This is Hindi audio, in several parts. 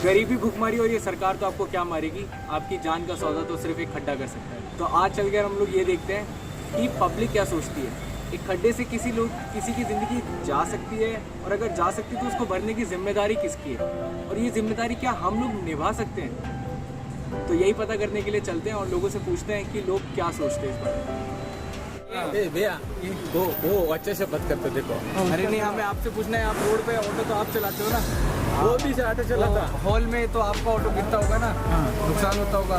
गरीबी, भूखमरी और ये सरकार तो आपको क्या मारेगी, आपकी जान का सौदा तो सिर्फ एक खड्डा कर सकता है। तो आज चलकर हम लोग ये देखते हैं कि पब्लिक क्या सोचती है। एक खड्डे से किसी की ज़िंदगी जा सकती है, और अगर जा सकती है तो उसको भरने की जिम्मेदारी किसकी है, और ये जिम्मेदारी क्या हम लोग निभा सकते हैं। तो यही पता करने के लिए चलते हैं और लोगों से पूछते हैं कि लोग क्या सोचते हैं इस बारे में। भैया वो अच्छे से बात करते देखो। अरे नहीं, हमें आपसे पूछना है, आप रोड पे ऑटो तो आप चलाते हो ना, वो भी से ऑटो चलाता। हॉल में तो आपका ऑटो गिरता होगा ना, नुकसान होता होगा।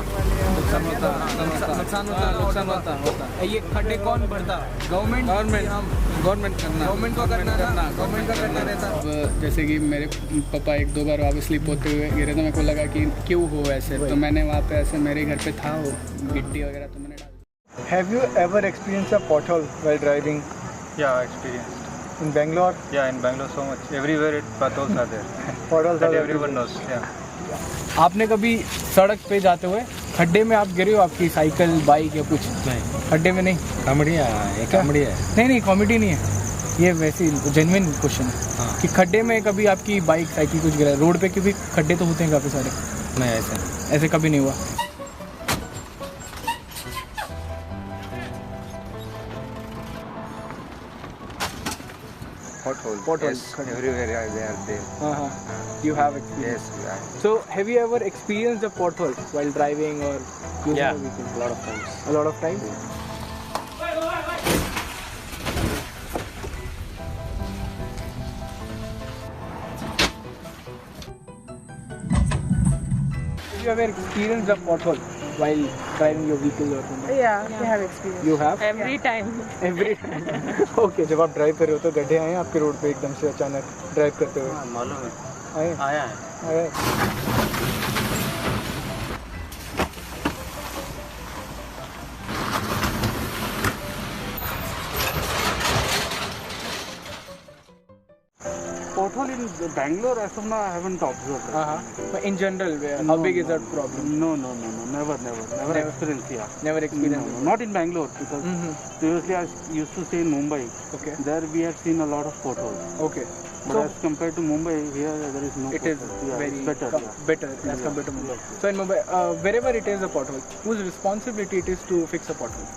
नुकसान होता। ये खड्डे कौन भरता? गवर्नमेंट गवर्नमेंट को करना रहता। जैसे कि मेरे पापा एक दो बार वापस स्लिप होते हुए गिरे, तो मेरे को लगा कि क्यों हो ऐसे, तो मैंने वहाँ पे ऐसे मेरे घर पे था वो गिट्टी वगैरह, तो मैंने डाल। Have you ever experienced a pothole while driving Yeah, experienced. in Bangalore? Yeah, in Bangalore so much. Everywhere potholes are there. Potholes That are everyone knows. Yeah. आपने कभी सड़क पे जाते हुए खड्डे में आप गिरे हो, आपकी साइकिल, बाइक या कुछ? नहीं, खड्डे में नहीं? कॉमेडी है, कॉमेडी है। नहीं, कॉमेडी नहीं है, ये वैसे जेन्युइन क्वेश्चन है कि खड्डे में कभी आपकी बाइक, साइकिल कुछ गिरा रोड पे, क्योंकि खड्डे तो होते हैं काफ़ी सारे। नहीं, ऐसे कभी नहीं हुआ? Potholes. Yes, everywhere they are there. You have experience. Yes, yeah. So have you ever experienced a pothole while driving or using Yeah, a vehicle? a lot of times. A lot of times? Have you ever experienced a pothole while driving your vehicle or something? Yeah, we have experience. You have? Every time. Every time. Okay. जब आप ड्राइव कर रहे हो तो गड्ढे आए आपके रोड पे एकदम से अचानक ड्राइव करते हुए? मालूम है। आए? आया है। आए? Pothole in Bangalore, as of now, I haven't observed. But in general, how big is that problem? No, never experienced here. Never experienced. No, not in Bangalore, because previously I used to stay in Mumbai. Okay. There we have seen a lot of potholes. Okay. But as compared to Mumbai, here there is no It is potholes. Yeah, very it's better. better as compared to Mumbai. So in Mumbai, wherever it is a pothole, whose responsibility it is to fix a pothole?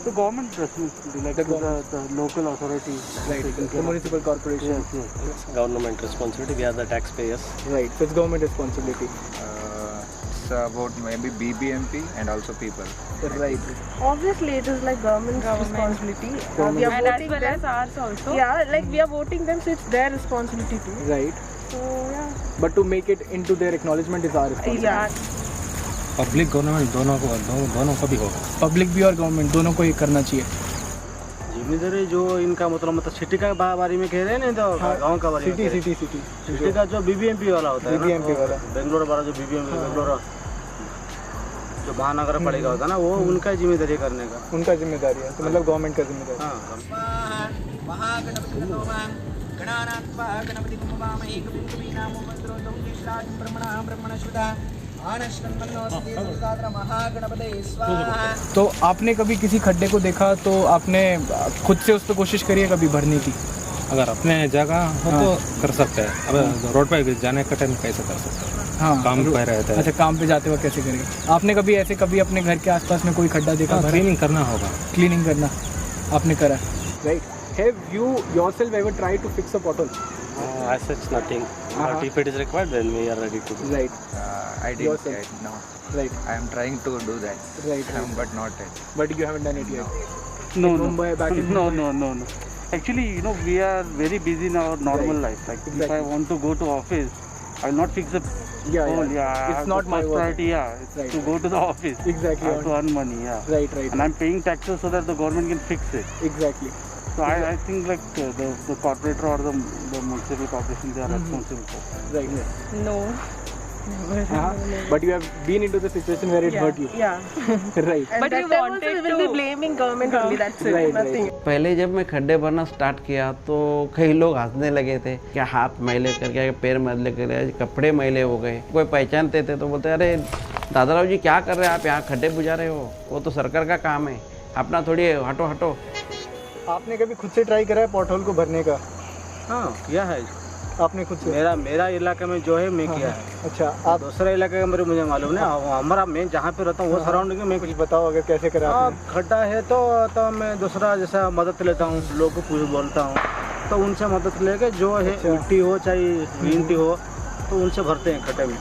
The government responsibility, like the local authority. Right. The municipal corporation. Yes. Government responsibility, we are the taxpayers. Right. So it's government responsibility. It's about maybe BBMP and also people. Right. Obviously, it is like government's responsibility. We are And voting as well as ours also. Yeah, like we are voting them, so it's their responsibility too. Right. So yeah. But to make it into their acknowledgement is our responsibility. Yeah. Public government दोनों को भी होगा। पब्लिक भी और गवर्नमेंट दोनों को ये करना चाहिए। जिम्मेदारी जो इनका मतलब सिटी का बारे में कह रहे हैं, नहीं तो गांव का बारे में। सिटी का जो बीबीएमपी वाला होता है ना, BBMP वाला। बेंगलोर वाला जो बीबीएमपी बेंगलोर जो महानगर पालिका होता है ना, वो उनका जिम्मेदारी करने का। उनका जिम्मेदारी है, तो मतलब गवर्नमेंट का जिम्मेदारी। तो आपने कभी किसी खड्डे को देखा तो आपने खुद से उस पर कोशिश करी है कभी भरने की? अगर अपने जगह हो तो कर सकते हैं, अब रोड पे जाने का टाइम कैसे कर सकते हैं? हाँ, काम पे रहता है। अच्छा, काम पे जाते वक्त कैसे करेंगे? आपने कभी अपने घर के आसपास में कोई खड्डा देखा? क्लीनिंग करना होगा। क्लीनिंग करना आपने करा? Right. Have you yourself ever tried to fix a pothole? As such nothing, but if it is required then we are ready to do. Right. I didn't Yourself. yet, no. Right. I am trying to do that. Right. But not yet. But you haven't done it yet. No, In Mumbai, back in no. Mumbai. Actually, we are very busy in our normal life. Like if I want to go to office, I will not fix the hole. Yeah, It's not my first work. priority. Yeah, it's Right. to go to the office. Exactly. I have to earn money. Yeah. Right. And I'm paying taxes so that the government can fix it. Exactly. So I think like the corporator or the municipal corporation, they are responsible for. Right. No. But you have been into the situation where it hurt you. Yeah. Right. And but that we wanted also will be blaming government only. That's it. Right, Nothing. पहले जब मैं खड्डे भरना स्टार्ट किया तो कई लोग हंसने लगे थे, क्या हाथ मैले कर गया, पैर मैले कर गया, कपड़े मैले हो गए। कोई पहचानते थे तो बोलते अरे दादाराव जी क्या कर रहे हैं आप, यहाँ खड्डे बुझा रहे हो, वो तो सरकार का काम है, अपना थोड़ी हटो हटो। आपने कभी खुद से ट्राई करा है पॉटहोल को भरने का? हाँ किया है। आपने खुद से? मेरा इलाके में जो है मैं किया है। अच्छा, आप दूसरे इलाके का मेरे मुझे मालूम नहीं, हमारा मैं जहाँ पे रहता हूँ वो सराउंडिंग में मैं कुछ बताओ अगर कैसे करा हाँ, आपने? खड्डा है तो मैं दूसरा जैसा मदद लेता हूँ, लोग को कुछ बोलता हूँ तो उनसे मदद लेके जो है मिट्टी हो चाहे ईंट हो तो उनसे भरते हैं खड्डे में,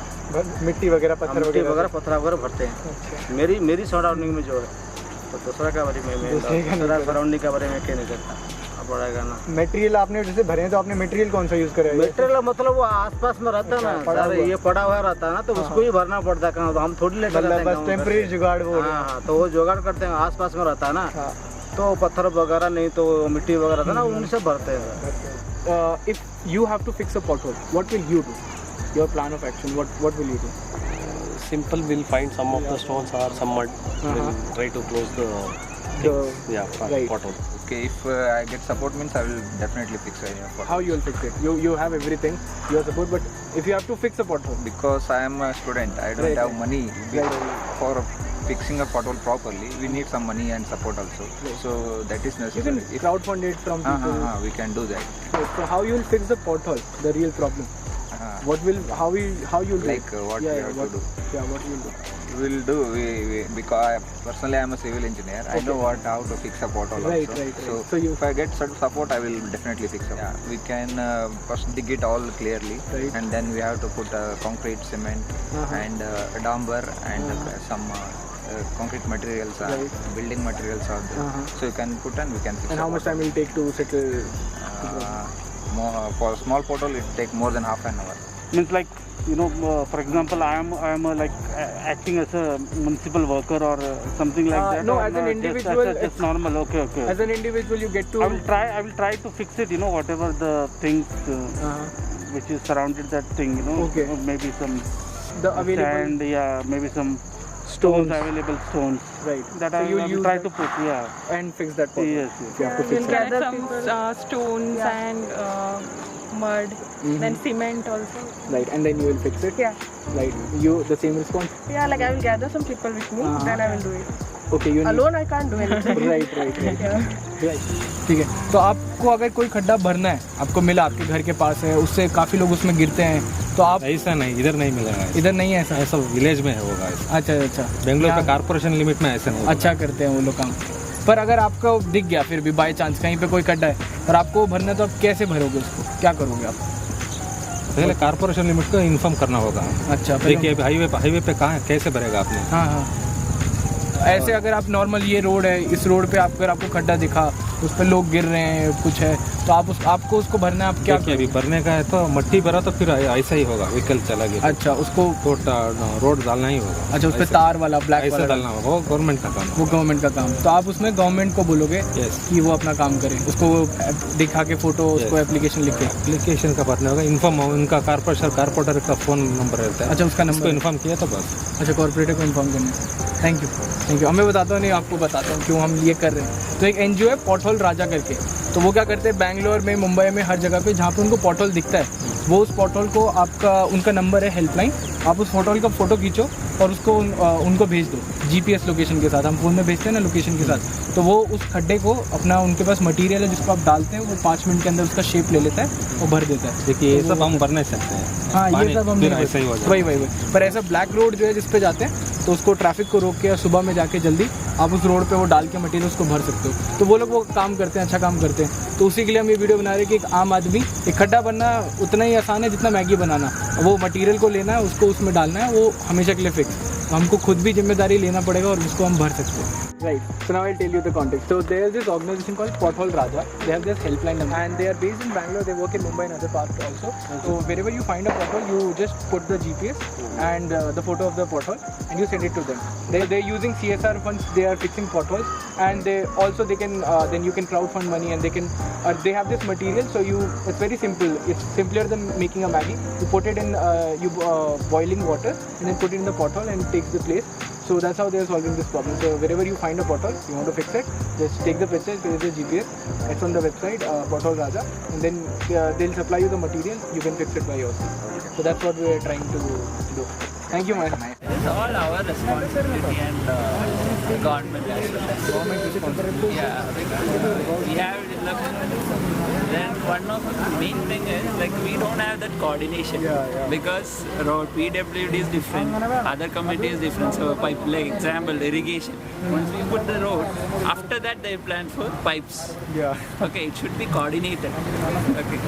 मिट्टी वगैरह पत्थर मिट्टी वगैरह? वगैरह पत्थर वगैरह भरते हैं। अच्छा, मेरी सराउंडिंग में जो है, तो दूसरा का बारे में दूसरा सराउंडिंग के बारे में क्या नहीं करता, अब पड़ेगा ना। मटेरियल आपने जैसे भरे हैं तो आपने मटेरियल कौन सा यूज़ करा है? मटेरियल मतलब वो आसपास में रहता है ना, पड़ा सर हुआ। ये पड़ा हुआ रहता है ना तो उसको ही भरना पड़ता है, कहाँ तो हम थोड़ी लेकर मतलब जाते हैं बस गाँव में। टेम्परेरी जुगाड़ वो? हाँ, तो वो जुगाड़ करते हैं, आसपास में रहता है ना हाँ। तो पत्थर वगैरह नहीं तो मिट्टी वगैरह था ना उनसे भरते हैं। If you have to fix a pothole, what will you do? Your plan of action, what will you do? Simple, we'll find some of the stones or some mud. We'll try to close the right. pothole. Okay, if I get support means I will definitely fix it. How you will fix it? You have everything, your support, but if you have to fix a pothole, Because I am a student, I don't Right, have right. money Right. for fixing a pothole properly. We need some money and support also. So that is you necessary. can crowdfund it from Uh, people. we can do that. So how you will fix the pothole, the real problem? How you will do Like it? what we have to do. Yeah, what you will do? We'll do because personally I am a civil engineer. I know how to fix a pothole Right, also. right. So So if I get some support, I will definitely fix it. Yeah, we can first dig it all clearly, Right. and then we have to put concrete, cement, and damper and some concrete materials, Right. building materials are there. So you can put and we can fix. And the how much time pothole. will take to settle? For small pothole, it take more than half an hour. Means like, you know, for example, I am like acting as a municipal worker or something like that. No, or as an just- individual, just normal. Okay. As an individual, you get to. I will try to fix it. You know, whatever the things which is surrounded that thing. You know, Okay. maybe some the available sand. Yeah, maybe some stones. available stones. Right. That So I you will use try that to put. Yeah. and fix that pothole. Yes. You have to fix We'll that. gather some stones and mud, then cement also. Right, and then you will fix it. Yeah. Right. You the same response. Yeah, like I will gather some people with me, then I will do it. Okay, you need. Alone I can't do anything. Right. ठीक है, तो आपको अगर कोई खड्डा भरना है, आपको मिला, आपके घर के पास है, उससे काफ़ी लोग उसमें गिरते हैं, तो आप ऐसा नहीं, इधर नहीं मिलेगा। इधर नहीं है ऐसा? ऐसा विलेज में होगा ऐसा। अच्छा। बेंगलोर का कारपोरेशन लिमिट में ऐसा नहीं होगा। अच्छा करते हैं वो लोग काम। पर अगर आपको दिख गया फिर भी बाई चांस कहीं पे कोई खड्डा है और आपको भरना है, तो आप कैसे भरोगे उसको, क्या करोगे आप? पहले कारपोरेशन लिमिट को इन्फॉर्म करना होगा। अच्छा, देखिए हाईवे पे कहाँ कैसे भरेगा आपने? हाँ। ऐसे अगर आप नॉर्मल ये रोड है, इस रोड पे अगर आपको खड्डा दिखा, उस पर लोग गिर रहे हैं, कुछ है, तो आपको उसको भरना है, आप क्या? अभी भरने का है तो मट्टी भरा तो फिर ऐसा ही होगा, व्हीकल चला गया। अच्छा, उसको तो रोड डालना ही होगा। अच्छा, उस पर तार वाला ब्लैक ऐसे वाला डालना होगा, वो गवर्नमेंट का काम है। वो गवर्नमेंट का काम। तो आप उसमें गवर्नमेंट को बोलोगे कि वो अपना काम करे, उसको दिखा के फोटो, उसको एप्लीकेशन लिख के एप्लीकेशन का भरना होगा। इन्फॉर्म उनका कारपोरेटर का फ़ोन नंबर रहता है। अच्छा, उसका उसको नंबर इन्फॉर्म किया तो बस। अच्छा, कॉर्पोरेटर को इन्फॉर्म करना है। Thank you. हमें बताता हूँ नहीं, आपको बताता हूँ क्यों हम ये कर रहे हैं। तो एक NGO है पॉथहोल राजा करके, तो वो क्या करते हैं, बैंगलोर में, मुंबई में, हर जगह पे जहाँ पे उनको पॉथहोल दिखता है, वो उस पॉथहोल को, उनका नंबर है हेल्पलाइन, आप उस पॉथहोल का फ़ोटो खींचो और उसको उनको भेज दो GPS लोकेशन के साथ। हम फ़ोन में भेजते हैं ना लोकेशन के साथ, तो वो उस खड्डे को अपना, उनके पास मटेरियल है जिसको आप डालते हैं, वो 5 मिनट के अंदर उसका शेप ले लेता है और भर देता है। देखिए ये सब हम भर नहीं सकते हैं। हाँ, ये सब हम ऐसा ही हो जाएगा। वही पर ऐसा ब्लैक रोड जो है जिस पे जाते हैं, तो उसको ट्रैफिक को रोक के सुबह में जाके जल्दी आप उस रोड पे वो डाल के मटेरियल उसको भर सकते हो। तो वो लोग वो काम करते हैं, अच्छा काम करते हैं। तो उसी के लिए हम ये वीडियो बना रहे हैं कि एक आम आदमी, एक खड्डा बनना उतना ही आसान है जितना मैगी बनाना। वो मटेरियल को लेना है, उसको उसमें डालना है, वो हमेशा के लिए फिक्स। हमको खुद भी जिम्मेदारी लेना पड़ेगा और उसको हम भर सकते हैं। Right. So now I'll tell you the context. So there is this organization called Pothole Raja. They have this helpline number, and they are based in Bangalore. They work in Mumbai and other parts also. So wherever you find a pothole, you just put the GPS and the photo of the pothole, and you send it to them. They're using CSR funds. They are fixing potholes, and they can then you can crowdfund money, and they have this material. So it's very simple. It's simpler than making a Maggi. You put it in boiling water, and then put it in the pothole, and it takes the place. So that's how they are solving this problem. So wherever you find a pothole, you want to fix it, just take the pictures, there is a GPS, it's on the website, Pothole Raja, and then they'll supply you the material, you can fix it by yourself. So that's what we are trying to do. Thank you madam. It's all our responsibility and government as well. Government responsibility. Yeah, because we have developed. Then one of the main thing is like we don't have that coordination because road PWD is different, other committee is different. So pipe, like example irrigation. Once we put the road, after that they plan for pipes. Yeah. Okay, it should be coordinated. Okay.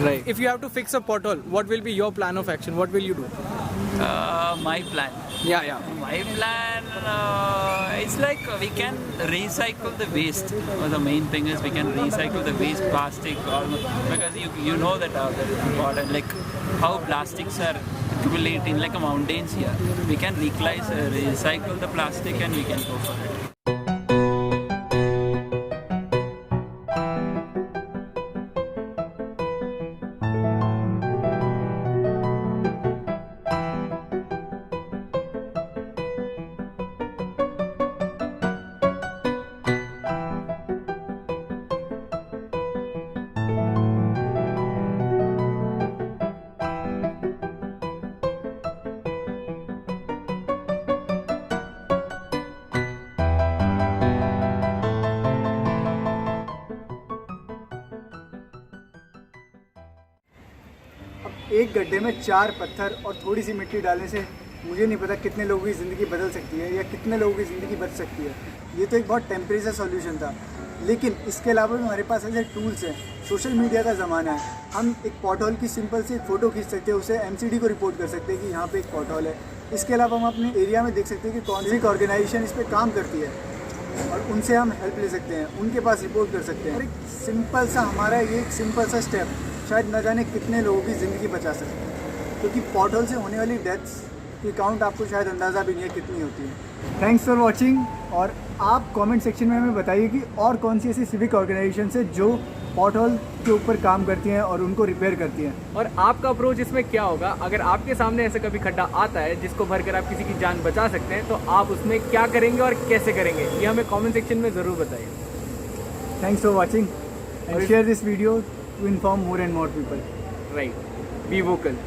Right. If you have to fix a pothole, what will be your plan of action? What will you do? My plan. Yeah. My plan is like we can recycle the waste. The main thing is we can recycle the waste, plastic, because you know that important, like how plastics are accumulating like mountains here. We can recycle the plastic and we can go for it. एक गड्ढे में 4 पत्थर और थोड़ी सी मिट्टी डालने से मुझे नहीं पता कितने लोगों की ज़िंदगी बदल सकती है या कितने लोगों की ज़िंदगी बच सकती है। ये तो एक बहुत टेम्परेरी सा सॉल्यूशन था, लेकिन इसके अलावा भी हमारे पास ऐसे टूल्स हैं। सोशल मीडिया का ज़माना है, हम एक पॉटहोल की सिंपल सी एक फ़ोटो खींच सकते हैं, उसे MCD को रिपोर्ट कर सकते हैं कि यहाँ पे एक पॉटहोल है। इसके अलावा हम अपने एरिया में देख सकते हैं कि कौन सी ऑर्गेनाइजेशन इस पर काम करती है और उनसे हम हेल्प ले सकते हैं, उनके पास रिपोर्ट कर सकते हैं। और एक सिंपल सा हमारा ये एक सिंपल सा स्टेप शायद न जाने कितने लोगों की ज़िंदगी बचा सकते हैं, क्योंकि पॉटहोल से होने वाली डेथ्स की काउंट आपको शायद अंदाज़ा भी नहीं है कितनी होती है। थैंक्स फॉर वॉचिंग, और आप कमेंट सेक्शन में हमें बताइए कि और कौन सी ऐसी सिविक ऑर्गेनाइजेशन है जो पॉटहोल के ऊपर काम करती हैं और उनको रिपेयर करती हैं। और आपका अप्रोच इसमें क्या होगा? अगर आपके सामने ऐसा कभी खड्डा आता है जिसको भरकर आप किसी की जान बचा सकते हैं, तो आप उसमें क्या करेंगे और कैसे करेंगे, ये हमें कमेंट सेक्शन में ज़रूर बताइए। Thanks for watching and share this video to inform more and more people. Right. Be vocal.